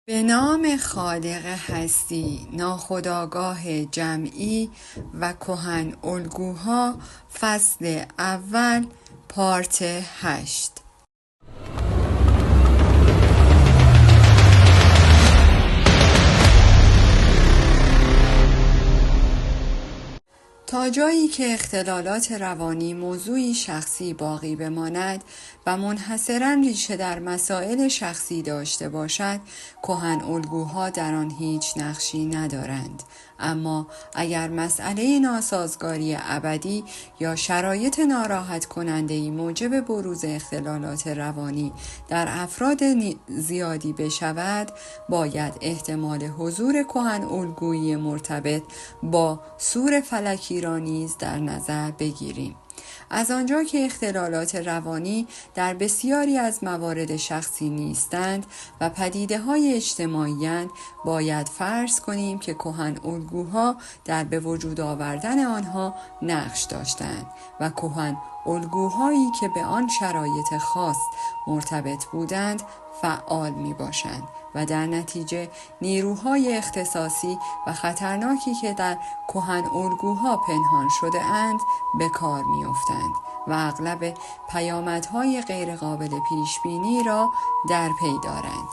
به نام خالق هستی، ناخودآگاه جمعی و کهن الگوها، فصل اول، پارت 8. تا جایی که اختلالات روانی موضوعی شخصی باقی بماند و منحصراً ریشه در مسائل شخصی داشته باشد، کهن الگوها در آن هیچ نقشی ندارند. اما اگر مسئله ناسازگاری ابدی یا شرایط ناراحت کننده‌ای موجب بروز اختلالات روانی در افراد زیادی بشود، باید احتمال حضور کهن الگویی مرتبط با سور فلکی را نیز در نظر بگیریم. از آنجا که اختلالات روانی در بسیاری از موارد شخصی نیستند و پدیده‌های اجتماعی‌اند، باید فرض کنیم که کهن الگوها در به وجود آوردن آنها نقش داشتند و کهن الگوهایی که به آن شرایط خاص مرتبط بودند فعال می باشند و در نتیجه نیروهای اختصاصی و خطرناکی که در کهن الگوها پنهان شده اند به کار می افتند و اغلب پیامدهای غیرقابل پیشبینی را در پی دارند.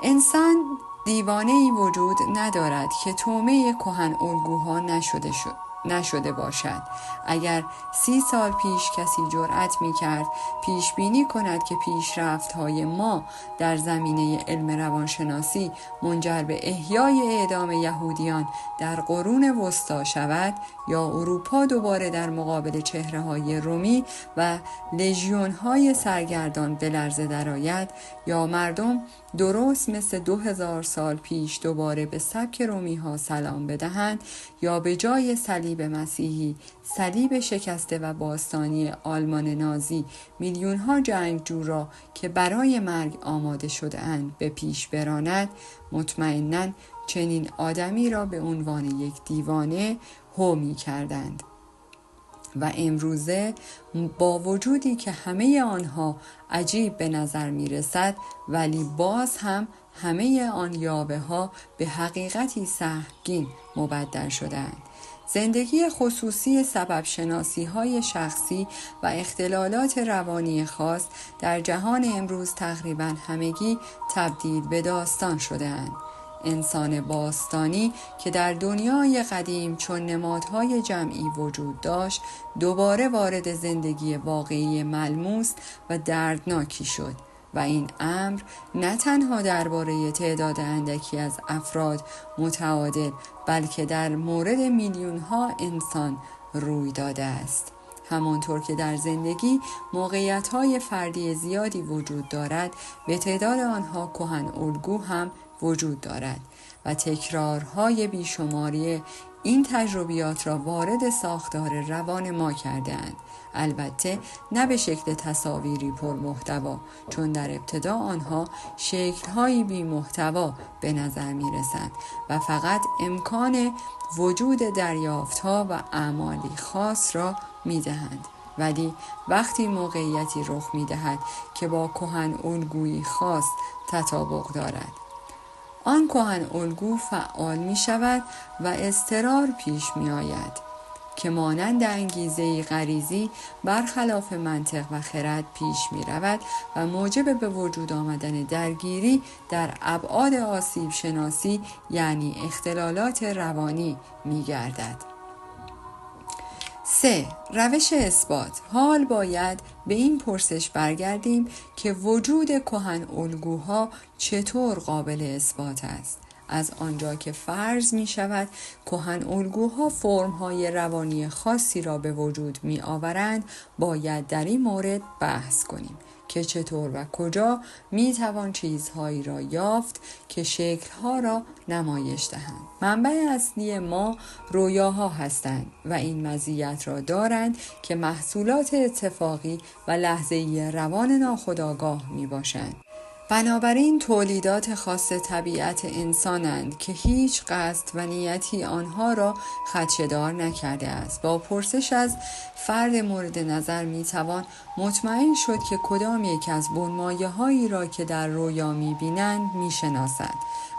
انسان دیوانه‌ای وجود ندارد که طعمه کهن الگوها نشده باشد. اگر 30 سال پیش کسی جرأت می کرد پیش بینی کند که پیشرفت‌های ما در زمینه علم روانشناسی منجر به احیای اعدام یهودیان در قرون وسطی شود یا اروپا دوباره در مقابل چهره‌های رومی و لژیون‌های سرگردان به لرزه درآید یا مردم درست مثل 2000 سال پیش دوباره به سبک رومی‌ها سلام بدهند یا به جای صلیب مسیحی صلیب شکسته و باستانی آلمان نازی میلیون‌ها جنگجو را که برای مرگ آماده شده اند به پیش براند، مطمئناً چنین آدمی را به عنوان یک دیوانه هو می کردند. و امروزه با وجودی که همه آنها عجیب به نظر می رسد، ولی باز هم همه آن یاوه ها به حقیقتی سهمگین مبدل شدند. زندگی خصوصی سبب شناسی های شخصی و اختلالات روانی خاص در جهان امروز تقریباً همگی تبدیل به داستان شده‌اند. انسان باستانی که در دنیای قدیم چون نمادهای جمعی وجود داشت، دوباره وارد زندگی واقعی ملموس و دردناکی شد و این امر نه تنها درباره تعداد اندکی از افراد متعادل، بلکه در مورد میلیون‌ها انسان روی داده است. همانطور که در زندگی موقعیت‌های فردی زیادی وجود دارد، به تعداد آنها کهن الگو هم وجود دارد و تکرارهای بیشماری این تجربیات را وارد ساختار روان ما کرده‌اند. البته نه به شکل تصاویری پرمحتوا، چون در ابتدا آنها شکل‌هایی بی‌محتوا به نظر می‌رسند و فقط امکان وجود دریافت‌ها و اعمالی خاص را می‌دهند. ولی وقتی موقعیتی رخ می‌دهد که با کهن الگویی خاص تطابق دارد، آن کهن الگو فعال می شود و اضطرار پیش می آید که مانند انگیزه‌ای غریزی برخلاف منطق و خرد پیش می رود و موجب به وجود آمدن درگیری در ابعاد آسیب شناسی یعنی اختلالات روانی می گردد. 3. روش اثبات. حال باید به این پرسش برگردیم که وجود کهن الگوها چطور قابل اثبات است. از آنجا که فرض می شود کهن الگوها فرم‌های روانی خاصی را به وجود می آورند، باید در این مورد بحث کنیم که چطور و کجا می توان چیزهایی را یافت که شکل‌ها را نمایش دهند. منبع اصلی ما رویاها هستند و این مزیت را دارند که محصولات اتفاقی و لحظه‌ای روان ناخودآگاه می باشند. بنابراین تولیدات خاص طبیعت انسانند که هیچ قصد و نیتی آنها را خدشه‌دار نکرده است. با پرسش از فرد مورد نظر میتوان مطمئن شد که کدام یک از بنمایه‌هایی را که در رویا میبینند میشناسد.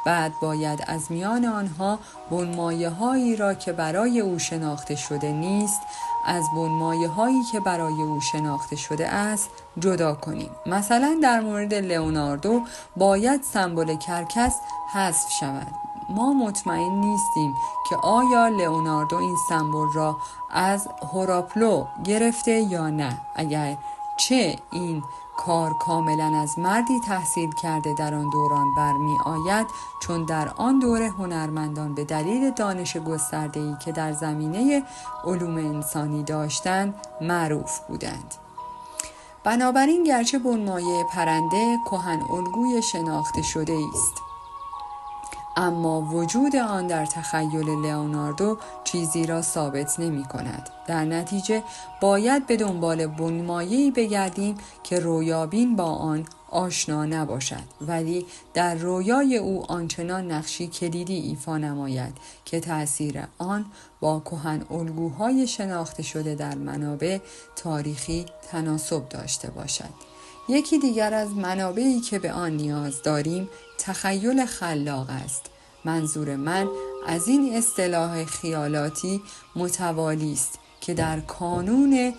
بعد باید از میان آنها بنمایه‌هایی را که برای او شناخته شده نیست از بنمایه‌هایی که برای او شناخته شده است جدا کنیم. مثلا در مورد لئوناردو باید سمبل کرکس حذف شود. ما مطمئن نیستیم که آیا لئوناردو این سمبل را از هوراپلو گرفته یا نه. اگر چه این کار کاملا از مردی تحصیل کرده در آن دوران برمی آید، چون در آن دوره هنرمندان به دلیل دانش گسترده‌ای که در زمینه علوم انسانی داشتند معروف بودند. بنابراین گرچه بنمایه پرنده کهن الگوی شناخته شده است، اما وجود آن در تخیل لئوناردو چیزی را ثابت نمی کند. در نتیجه باید به دنبال بنمایه‌ای بگردیم که رویابین با آن آشنا نباشد، ولی در رویای او آنچنان نقشی کلیدی ایفا نماید که تأثیر آن با کهن الگوهای شناخته شده در منابع تاریخی تناسب داشته باشد. یکی دیگر از منابعی که به آن نیاز داریم تخیل خلاق است. منظور من از این اصطلاح خیالاتی متوالی است که در کانون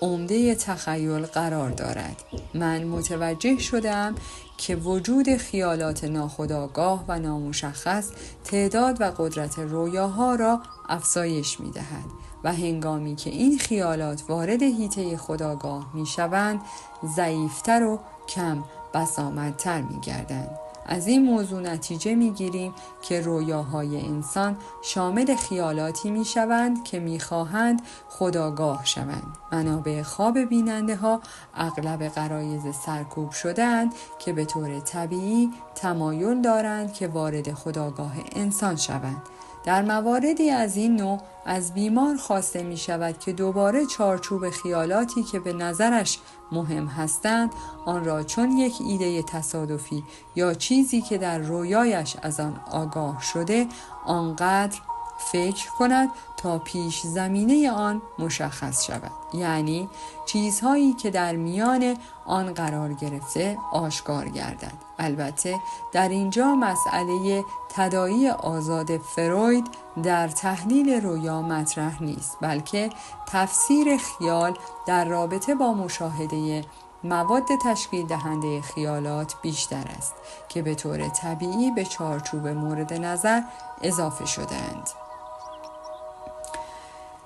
عمده تخیل قرار دارد. من متوجه شدم که وجود خیالات ناخودآگاه و نامشخص تعداد و قدرت رویاها را افزایش می دهد و هنگامی که این خیالات وارد حیطه خودآگاه می شوند ضعیفتر و کم بسامدتر می گردند. از این موضوع نتیجه می گیریم که رویاهای انسان شامل خیالاتی می شوند که می خواهند خودآگاه شوند. منابع خواب بیننده ها اغلب غرایز سرکوب شدند که به طور طبیعی تمایل دارند که وارد خودآگاه انسان شوند. در مواردی از این نوع از بیمار خواسته می شود که دوباره چارچوب خیالاتی که به نظرش مهم هستند آن را چون یک ایده تصادفی یا چیزی که در رویایش از آن آگاه شده آنقدر فکر کند تا پیش زمینه آن مشخص شود، یعنی چیزهایی که در میان آن قرار گرفته آشکار گردد. البته در اینجا مسئله تداعی آزاد فروید در تحلیل رویا مطرح نیست، بلکه تفسیر خیال در رابطه با مشاهده مواد تشکیل دهنده خیالات بیشتر است که به طور طبیعی به چارچوب مورد نظر اضافه شده‌اند.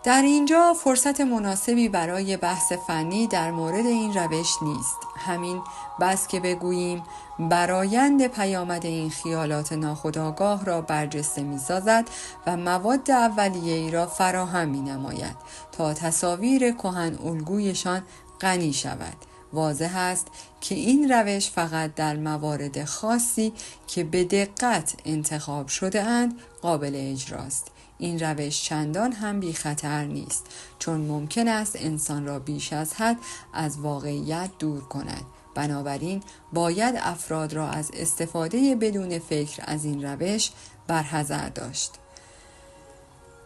در اینجا فرصت مناسبی برای بحث فنی در مورد این روش نیست. همین بس که بگوییم برآیند پیامد این خیالات ناخودآگاه را برجسته می‌سازد و مواد اولیه‌ای را فراهم می‌نماید تا تصاویر کهن الگویشان غنی شود. واضح است که این روش فقط در موارد خاصی که به دقت انتخاب شده اند قابل اجراست. این روش چندان هم بی خطر نیست، چون ممکن است انسان را بیش از حد از واقعیت دور کند. بنابراین باید افراد را از استفاده بدون فکر از این روش برحذر داشت.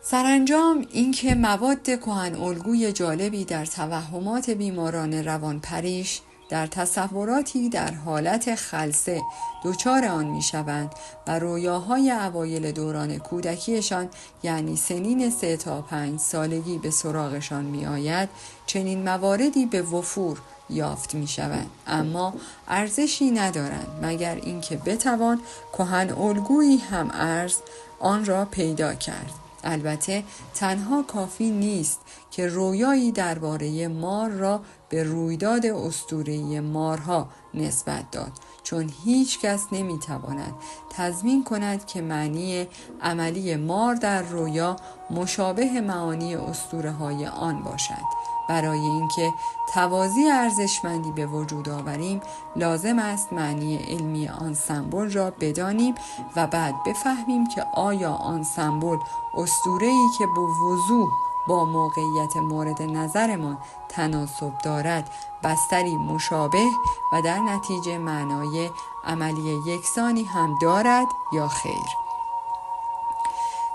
سرانجام اینکه مواد کهن الگوی جالبی در توهمات بیماران روانپریش در تصوراتی در حالت خلسه دچار آن می‌شوند و رویاهای اوایل دوران کودکیشان یعنی سنین 3 تا 5 سالگی به سراغشان می‌آید، چنین مواردی به وفور یافت می‌شوند، اما ارزشی ندارند مگر اینکه بتوان کهن الگویی هم ارز آن را پیدا کرد. البته تنها کافی نیست که رویایی درباره مار را به رویداد اسطوره‌ای مارها نسبت داد، چون هیچ کس نمیتواند تضمین کند که معنی عملی مار در رویا مشابه معانی اسطوره‌های آن باشد. برای اینکه توازی ارزشمندی به وجود آوریم لازم است معنی علمی آن سمبل را بدانیم و بعد بفهمیم که آیا آن سمبل اسطوره‌ای که به وضوح با موقعیت مورد نظرمان تناسب دارد بستری مشابه و در نتیجه معنای عملی یکسانی هم دارد یا خیر.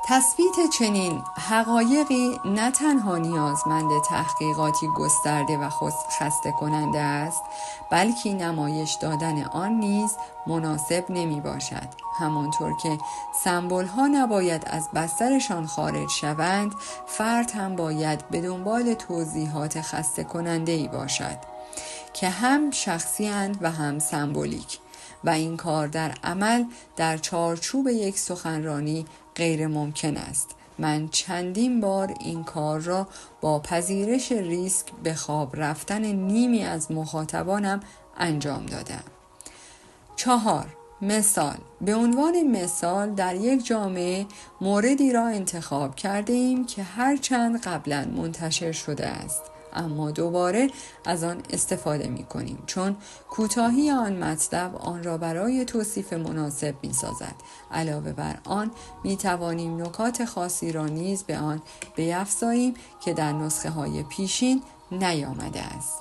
تثبیت چنین حقایقی نه تنها نیازمند تحقیقاتی گسترده و خسته کننده است، بلکه نمایش دادن آن نیز مناسب نمی باشد. همانطور که سمبل ها نباید از بسترشان خارج شوند، فرد هم باید به دنبال توضیحات خسته کننده ای باشد که هم شخصی اند و هم سمبولیک، و این کار در عمل در چارچوب یک سخنرانی غیر ممکن است. من چندین بار این کار را با پذیرش ریسک به خواب رفتن نیمی از مخاطبانم انجام دادم. 4. مثال. به عنوان مثال در یک جامعه موردی را انتخاب کرده ایم که هرچند قبلا منتشر شده است، اما دوباره از آن استفاده می کنیم، چون کوتاهی آن مطلب آن را برای توصیف مناسب می سازد. علاوه بر آن می توانیم نکات خاصی را نیز به آن بیفزاییم که در نسخه های پیشین نیامده است.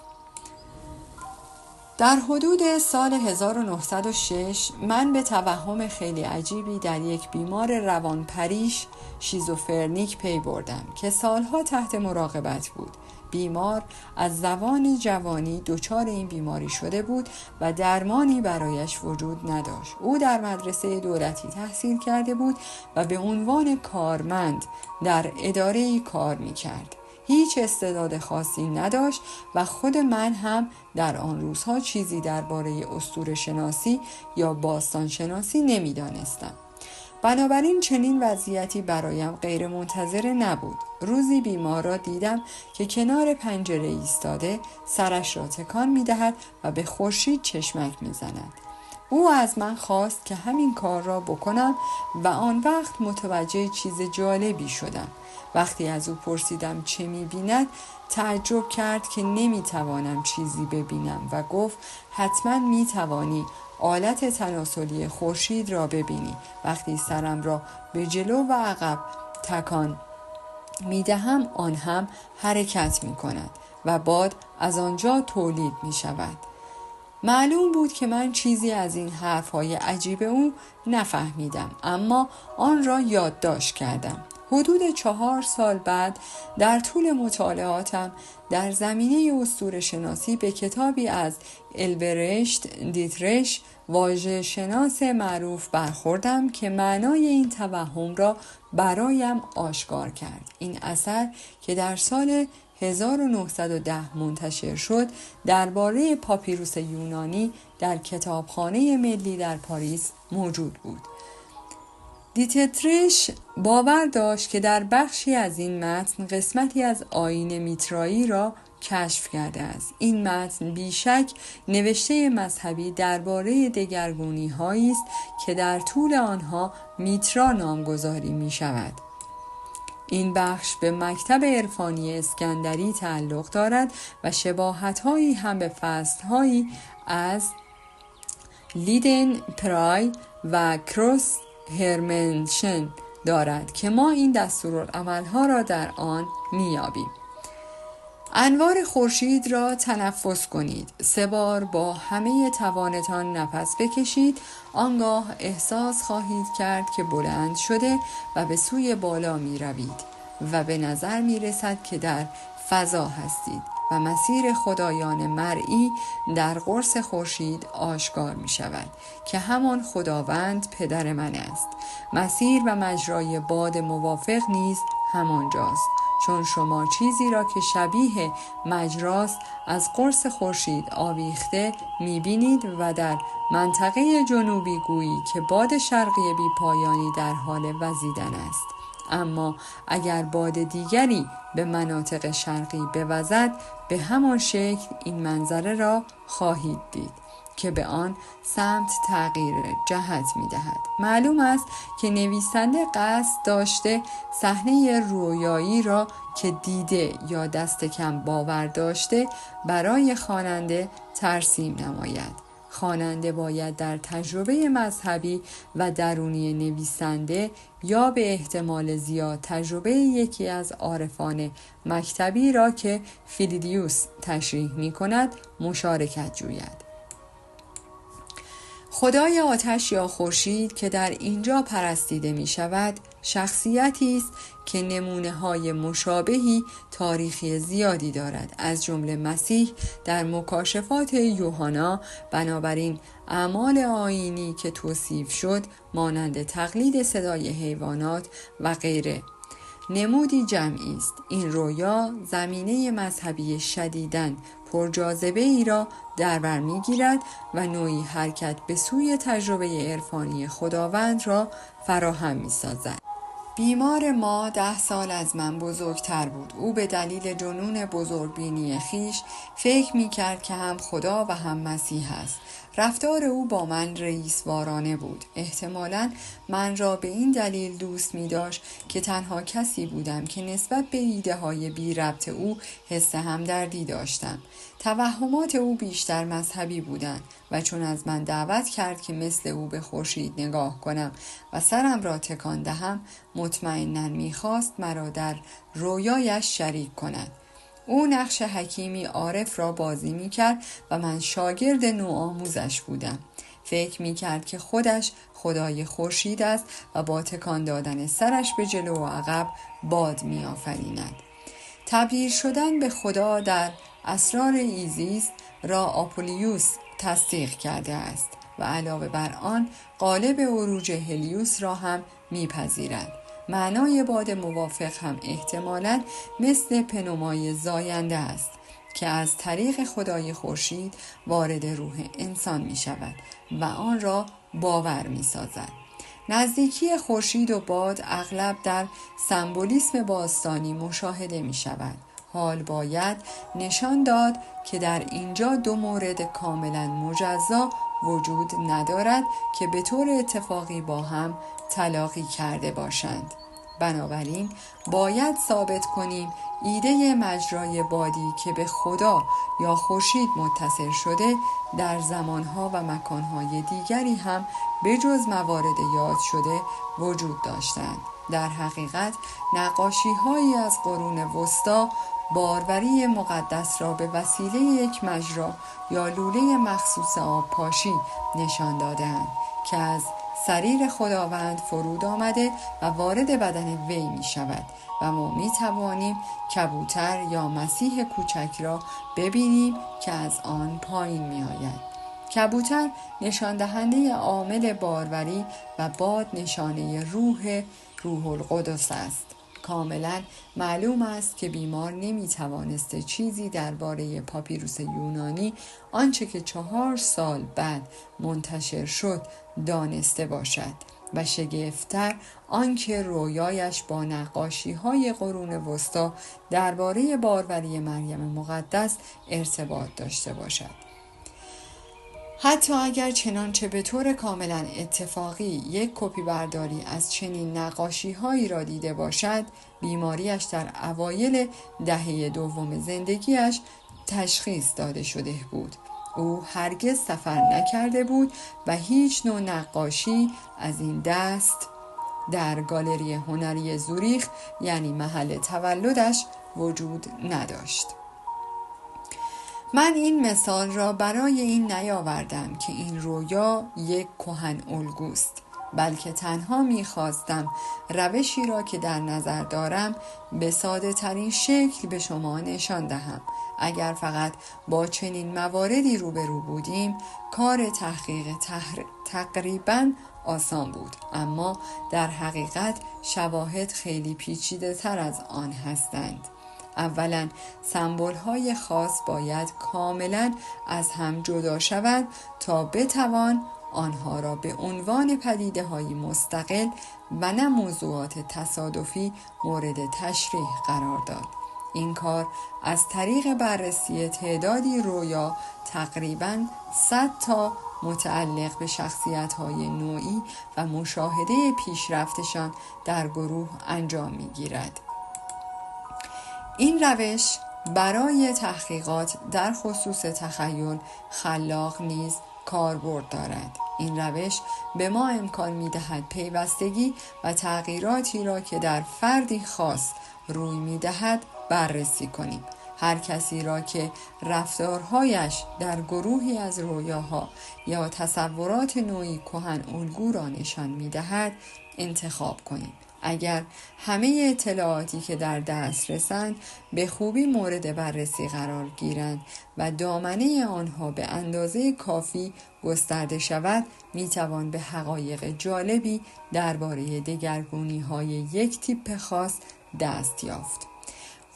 در حدود سال 1906 من به توهم خیلی عجیبی در یک بیمار روانپریش شیزوفرنیک پی بردم که سالها تحت مراقبت بود. بیمار از زمان جوانی دچار این بیماری شده بود و درمانی برایش وجود نداشت. او در مدرسه دولتی تحصیل کرده بود و به عنوان کارمند در اداره‌ای کار می‌کرد. هیچ استعداد خاصی نداشت و خود من هم در آن روزها چیزی درباره اسطوره شناسی یا باستان شناسی نمی‌دانستم. بنابراین چنین وضعیتی برایم غیر منتظره نبود. روزی بیمار را دیدم که کنار پنجره ایستاده، سرش را تکان می‌دهد و به خورشید چشمک می‌زند. او از من خواست که همین کار را بکنم و آن وقت متوجه چیز جالبی شدم. وقتی از او پرسیدم چه می‌بیند، تعجب کرد که نمی‌توانم چیزی ببینم و گفت حتما می‌توانی آلت تناسلی خورشید را ببینی. وقتی سرم را به جلو و عقب تکان می‌دهم آن هم حرکت می‌کند و باد از آنجا تولید می‌شود. معلوم بود که من چیزی از این حرف‌های عجیب او نفهمیدم، اما آن را یادداشت کردم. حدود 4 سال بعد در طول مطالعاتم در زمینه اسطوره شناسی به کتابی از البرشت دیترش، واژه شناس معروف، برخوردم که معنای این توهم را برایم آشکار کرد. این اثر که در سال 1910 منتشر شد درباره پاپیروس یونانی در کتابخانه ملی در پاریس موجود بود. دیترش باور داشت که در بخشی از این متن قسمتی از آیین میترایی را کشف کرده است. این متن بیشک نوشته مذهبی درباره دگرگونی هایی است که در طول آنها میترا نامگذاری می شود. این بخش به مکتب عرفانی اسکندری تعلق دارد و شباهت‌هایی هم به فصل‌هایی از لیدن پرای و کروس هرمنشن دارد که ما این دستورالعمل‌ها را در آن می‌یابیم. انوار خورشید را تنفس کنید. 3 بار با همه توانتان نفس بکشید. آنگاه احساس خواهید کرد که بلند شده و به سوی بالا می روید و به نظر می رسد که در فضا هستید و مسیر خدایان مرئی در قرص خورشید آشکار می شود که همان خداوند پدر من است. مسیر و مجرای باد موافق نیز همانجاست، چون شما چیزی را که شبیه مجراست از قرص خورشید آویخته می‌بینید و در منطقه جنوبی گویی که باد شرقی بی پایانی در حال وزیدن است. اما اگر باد دیگری به مناطق شرقی بوزد، به همان شکل این منظره را خواهید دید که به آن سمت تغییر جهت می‌دهد. معلوم است که نویسنده قصد داشته صحنه رویایی را که دیده یا دست کم باور داشته برای خواننده ترسیم نماید. خواننده باید در تجربه مذهبی و درونی نویسنده یا به احتمال زیاد تجربه یکی از عارفان مکتبی را که فیلیدیوس تشریح می کند مشارکت جوید. خدای آتش یا خورشید که در اینجا پرستیده می شود شخصیتی است که نمونه‌های مشابهی تاریخی زیادی دارد، از جمله مسیح در مکاشفات یوحنا. بنابراین اعمال آیینی که توصیف شد مانند تقلید صدای حیوانات و غیره نمودی جمعی است. این رویا زمینه مذهبی شدیداً پرجاذبه ای را در بر می‌گیرد و نوعی حرکت به سوی تجربه عرفانی خداوند را فراهم می‌سازد. بیمار ما 10 سال از من بزرگتر بود. او به دلیل جنون بزرگبینی خیش فکر می‌کرد که هم خدا و هم مسیح است. رفتار او با من رئیسوارانه بود. احتمالاً من را به این دلیل دوست می‌داشت که تنها کسی بودم که نسبت به ایده‌های بی ربط او حس همدردی داشتم. توهمات او بیشتر مذهبی بودند و چون از من دعوت کرد که مثل او به خورشید نگاه کنم و سرم را تکان دهم، مطمئناً می‌خواست مرا در رویایش شریک کند. او نقش حکیمی عارف را بازی می‌کرد و من شاگرد نوآموزش بودم. فکر می‌کرد که خودش خدای خورشید است و با تکان دادن سرش به جلو و عقب باد می‌آفریند. تبدیل شدن به خدا در اسرار ایزیس را آپولیوس تصدیق کرده است و علاوه بر آن قالب عروج هلیوس را هم می‌پذیرد. معنای باد موافق هم احتمالاً مثل پنومای زاینده است که از طریق خدای خورشید وارد روح انسان می شود و آن را باور می سازد. نزدیکی خورشید و باد اغلب در سمبولیسم باستانی مشاهده می شود. حال باید نشان داد که در اینجا 2 مورد کاملا مجزا وجود ندارد که به طور اتفاقی با هم تلاقی کرده باشند. بنابراین باید ثابت کنیم ایده مجرای بادی که به خدا یا خورشید متصل شده در زمانها و مکانهای دیگری هم به جز موارد یاد شده وجود داشتند. در حقیقت نقاشی‌هایی از قرون وسطی باروری مقدس را به وسیله یک مجرا یا لوله مخصوص آبپاشی نشان داده‌اند که از سریر خداوند فرود آمده و وارد بدن وی می شود و ما می توانیم کبوتر یا مسیح کوچک را ببینیم که از آن پایین می آید. کبوتر نشان دهنده عامل باروری و باد نشانه روح القدس است. کاملا معلوم است که بیمار نمی توانسته چیزی درباره پاپیروس یونانی آنچه که 4 سال بعد منتشر شد دانسته باشد و شگفت‌تر آنکه رویایش با نقاشی‌های قرون وسطی درباره باروری مریم مقدس ارتباط داشته باشد. حتی اگر چنانچه به طور کاملا اتفاقی یک کپی برداری از چنین نقاشی‌هایی را دیده باشد، بیماریش در اوایل دهه 2 زندگیش تشخیص داده شده بود. او هرگز سفر نکرده بود و هیچ نوع نقاشی از این دست در گالری هنری زوریخ، یعنی محل تولدش، وجود نداشت. من این مثال را برای این نیاوردم که این رویا یک کهن الگوست، بلکه تنها می‌خواستم روشی را که در نظر دارم به ساده ترین شکل به شما نشان دهم. اگر فقط با چنین مواردی روبرو بودیم، کار تحقیق تقریباً آسان بود، اما در حقیقت شواهد خیلی پیچیده تر از آن هستند. اولا سمبول‌های خاص باید کاملا از هم جدا شوند تا بتوان آنها را به عنوان پدیده‌های مستقل و نه موضوعات تصادفی مورد تشریح قرار داد. این کار از طریق بررسی تعدادی رویا تقریباً 100 تا متعلق به شخصیت‌های نوعی و مشاهده پیشرفتشان در گروه انجام می‌گیرد. این روش برای تحقیقات در خصوص تخیل خلاق نیز کاربرد دارد. این روش به ما امکان می‌دهد پیوستگی و تغییراتی را که در فردی خاص روی می‌دهد بررسی کنیم. هر کسی را که رفتارهایش در گروهی از رویاها یا تصورات نوعی کهن الگو را نشان می‌دهد انتخاب کنیم. اگر همه اطلاعاتی که در دست رسند به خوبی مورد بررسی قرار گیرند و دامنه آنها به اندازه کافی گسترده شود، میتوان به حقایق جالبی درباره دگرگونی‌های یک تیپ خاص دست یافت.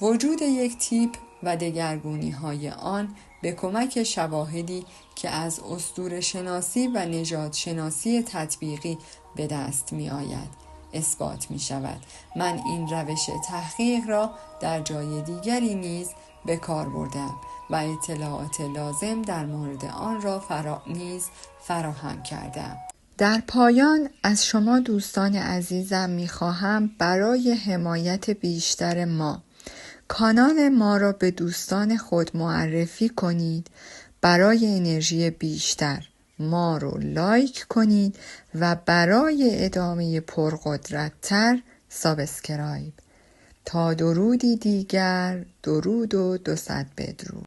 وجود یک تیپ و دگرگونی‌های آن به کمک شواهدی که از اسطوره‌شناسی و نژاد شناسی تطبیقی به دست می‌آید اثبات می شود. من این روش تحقیق را در جای دیگری نیز به کار بردم و اطلاعات لازم در مورد آن را فراهم کردم. در پایان از شما دوستان عزیزم می خواهم برای حمایت بیشتر ما کانال ما را به دوستان خود معرفی کنید. برای انرژی بیشتر ما رو لایک کنید و برای ادامه پرقدرت‌تر سابسکرایب. تا درودی دیگر، درود و 200 بدرود.